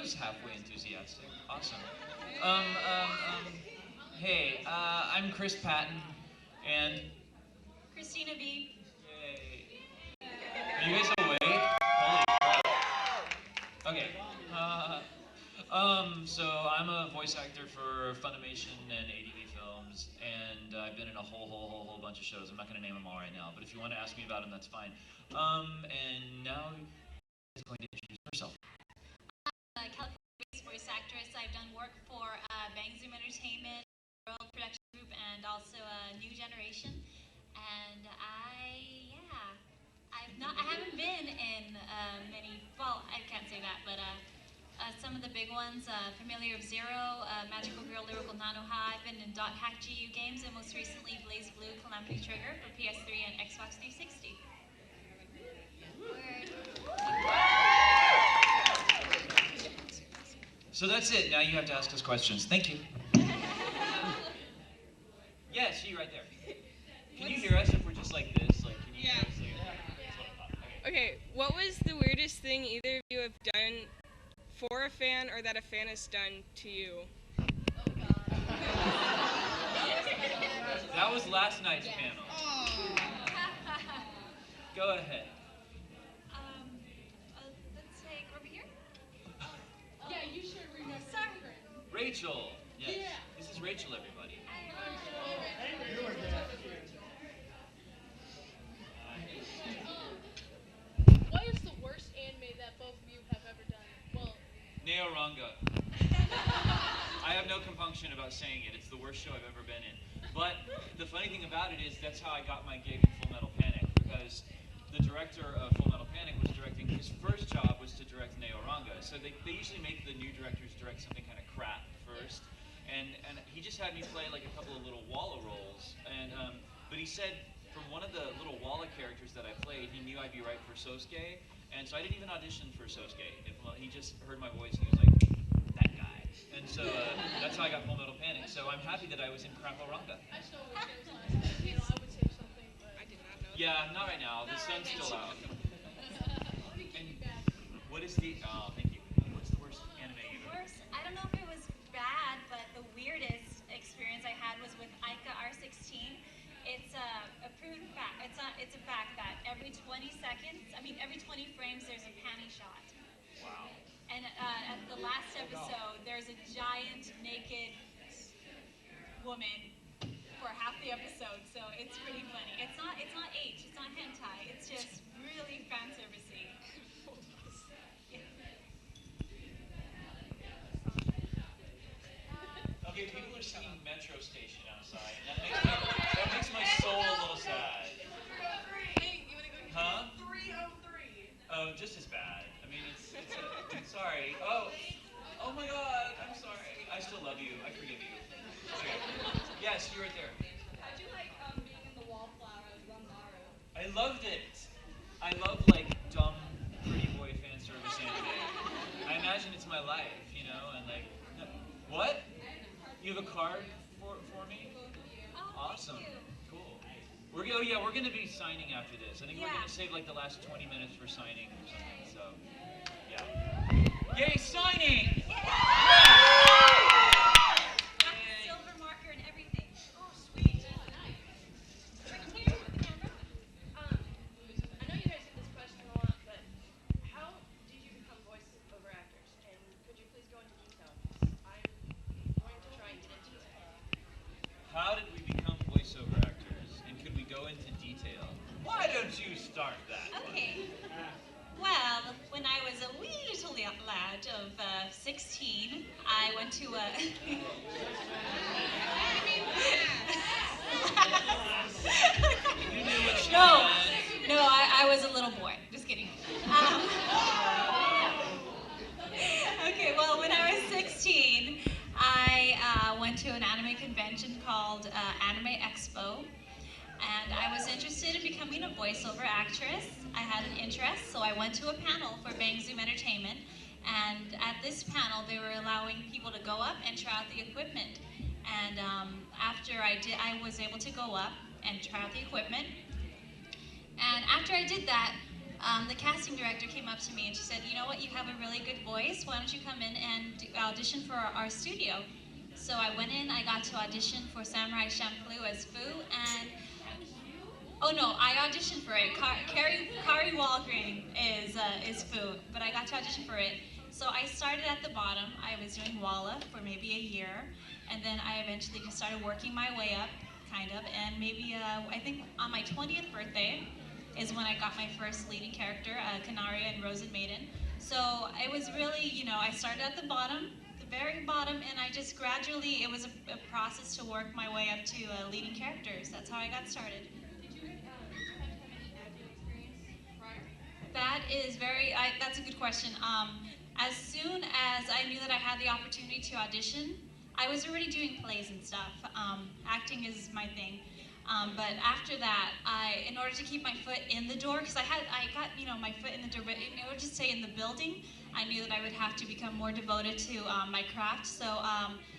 was halfway enthusiastic. Awesome. Um, um, um, hey, I'm Chris Patton, and Christina B. yay. Are you guys awake? Holy crap. Okay. So I'm a voice actor for Funimation and ADV Films, and I've been in a whole bunch of shows. I'm not going to name them all right now, but if you want to ask me about them, that's fine. And now is going to introduce herself. California-based voice actress. I've done work for Bang Zoom Entertainment, World Production Group, and also New Generation. And I haven't been in many. Well, I can't say that, but some of the big ones: Familiar of Zero, Magical Girl, Lyrical Nanoha. I've been in Dot Hack GU games, and most recently Blaze Blue, Calamity Trigger for PS3 and Xbox 360. Word. So that's it. Now you have to ask us questions. Thank you. Yeah, see you right there. Can you hear us if we're just like this? Like, can you hear us? Okay, what was the weirdest thing either of you have done for a fan or that a fan has done to you? Oh God. That was last night's panel. Go ahead. Let's take over here. Yeah, you should remember. Sorry. Rachel. Yes. Yeah. This is Rachel, everybody. What is the worst anime that both of you have ever done? Well, Neoranga. I have no compunction about saying it. It's the worst show I've ever been in. But the funny thing about it is that's how I got my gig in Full Metal Panic, because the director of Full Metal Panic was directing, his first job was to direct Neoranga. So they usually make the new directors direct something kind of crap first. And he just had me play like a couple of little Walla roles. But he said from one of the little Walla characters that I played, he knew I'd be right for Sosuke. And so I didn't even audition for Sosuke. He just heard my voice and he was like, that guy. And so that's how I got Full Metal Panic. So I'm happy that I was in Craporanga. I still wish there was last time. You know, I would say something, but I did not know. Yeah, not right now. The sun's still out. let me keep you back. What is the, thank you. What's the worst anime you've ever Worst, I don't know if it was bad, but the weirdest experience I had was with Ica R16. It's a proven fact. It's a fact that every 20 seconds, every 20 frames, there's a panty shot. Wow. And at the last episode, there's a giant naked woman for half the episode, so it's pretty funny. It's not H, it's not hentai. It's just really fan servicey. Okay, people are singing Metro Station outside, and that makes my soul a little sad. Hey, you want to go to Huh? 303? Oh, just as bad. Sorry. Oh my God, I'm sorry. I still love you. I forgive you. Okay. Yes, you're right there. How'd you like being in the Wallflower Rum Maru? I loved it. I love like dumb, pretty boy fan service anime. I imagine it's my life, you know, and like, no, what? You have a card for me? Awesome. Cool. We're gonna be signing after this. I think we're gonna save like the last 20 minutes for signing or something. So, yeah. Yay, signing! Silver marker and everything. Oh, sweet. Right here with the camera. I know you guys get this question a lot, but how did you become voiceover actors? And could you please go into detail? I'm going to try and get into it. How did we become voiceover actors? And could we go into detail? Why don't you start that one? Okay. Well, when I was a wee little lad of 16, I went to a... You knew what she No, meant. no, I was a little boy. Just kidding. Okay, well, when I was 16, I went to an anime convention called Anime Expo, and I was interested in becoming a voiceover actress. I had an interest, so I went to a panel for Bang Zoom Entertainment, and at this panel, they were allowing people to go up and try out the equipment. And after I was able to go up and try out the equipment. And after I did that, the casting director came up to me and she said, you know what, you have a really good voice. Why don't you come in and audition for our studio? So I went in, I got to audition for Samurai Champloo as Fu, and oh no, I auditioned for it. Kari Walgreen is Fu, but I got to audition for it. So I started at the bottom. I was doing Walla for maybe a year, and then I eventually just started working my way up, kind of. And maybe I think on my 20th birthday is when I got my first leading character, Canaria and Rosen Maiden. So it was really, I started at the bottom, the very bottom, and I just gradually, it was a process to work my way up to leading characters. That's how I got started. Did you have to have any acting experience prior? That's a good question. As soon as I knew that I had the opportunity to audition, I was already doing plays and stuff. Acting is my thing. But after that, in order to keep my foot in the door, because I got, my foot in the door, but in order to stay in the building, I knew that I would have to become more devoted to my craft. So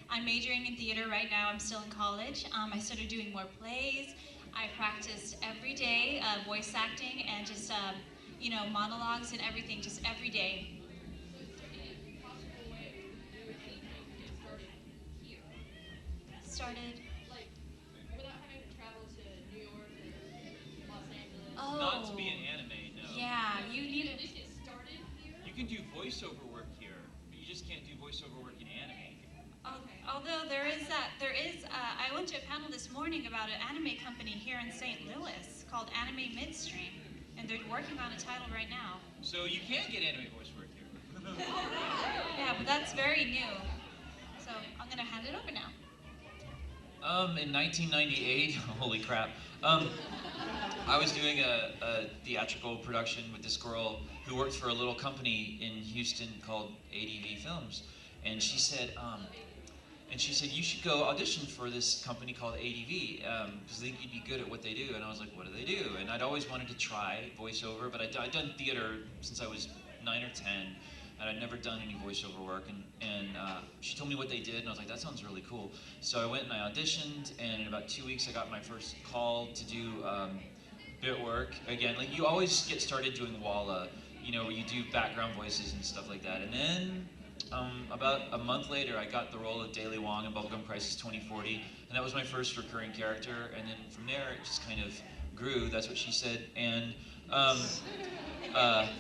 I'm majoring in theater right now. I'm still in college. I started doing more plays. I practiced every day, voice acting and just, monologues and everything, just every day. So is there any possible way of doing anything to get started here? Started. Like, without having to travel to New York or Los Angeles? Oh. Not to be an anime, no. Yeah, you Can need at least get started here? You can do voiceover work here, but you just can't do voiceover work in anime. Okay. Although I went to a panel this morning about an anime company here in St. Louis called Anime Midstream, and they're working on a title right now. So you can get anime voice work here. Yeah, but that's very new. So I'm gonna hand it over now. In 1998, holy crap, I was doing a theatrical production with this girl who worked for a little company in Houston called ADV Films, and she said, you should go audition for this company called ADV because I think you'd be good at what they do. And I was like, what do they do? And I'd always wanted to try voiceover, but I'd done theater since I was 9 or 10, and I'd never done any voiceover work. And she told me what they did, and I was like, that sounds really cool. So I went and I auditioned, and in about 2 weeks, I got my first call to do bit work. Again, like you always get started doing Walla, where you do background voices and stuff like that. And then about a month later, I got the role of Daily Wong in Bubblegum Crisis 2040, and that was my first recurring character. And then from there, it just kind of grew. That's what she said. And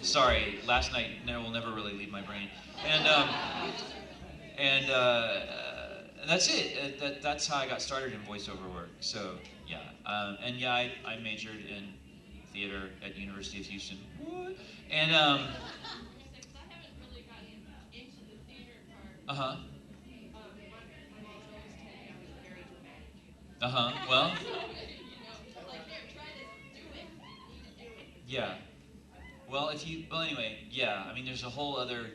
sorry, last night will never really leave my brain. And that's it. That's how I got started in voiceover work. So yeah, I majored in theater at University of Houston. What? And Because I haven't really gotten into the theater part. uh huh. My mom's always told me I was very dramatic. Well, Like, here, try this, do it. You need to do it. yeah. Well, anyway, yeah. I mean, there's a whole other.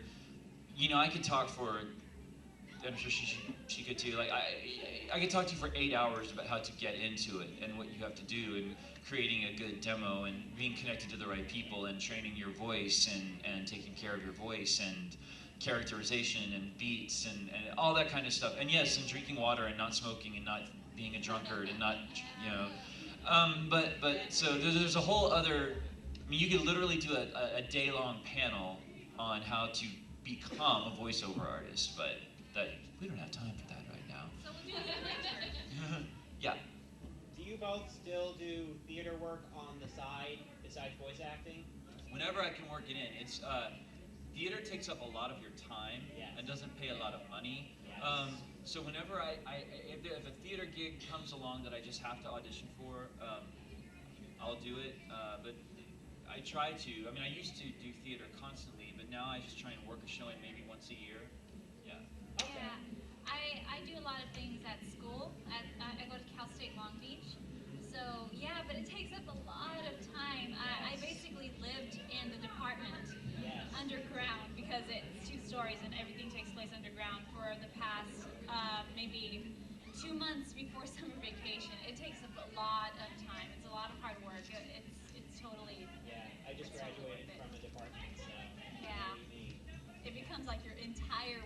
I could talk for. I'm sure she could too. Like I could talk to you for 8 hours about how to get into it and what you have to do and creating a good demo and being connected to the right people and training your voice and taking care of your voice and characterization and beats and all that kind of stuff. And yes, and drinking water and not smoking and not being a drunkard and not, but so there's a whole other, I mean, you could literally do a day-long panel on how to become a voiceover artist, but we don't have time for that right now. So we'll do it next time. Yeah. Do you both still do theater work on the side besides voice acting? Whenever I can work it in, it's theater takes up a lot of your time and doesn't pay a lot of money. Yes. So whenever if a theater gig comes along that I just have to audition for, I'll do it. But I try to. I mean, I used to do theater constantly, but now I just try and work a show in maybe once a year. Yeah. Okay. Yeah, I do a lot of things at school. I go to Cal State Long Beach. So yeah, but it takes up a lot of time. I basically lived in the department underground because it's 2 stories and everything takes place underground for the past maybe 2 months before summer vacation. It takes up a lot of time. It's a lot of hard work. It's totally. Yeah, I just it's totally graduated worth it. from a department, so Yeah. believe me. It becomes like your entire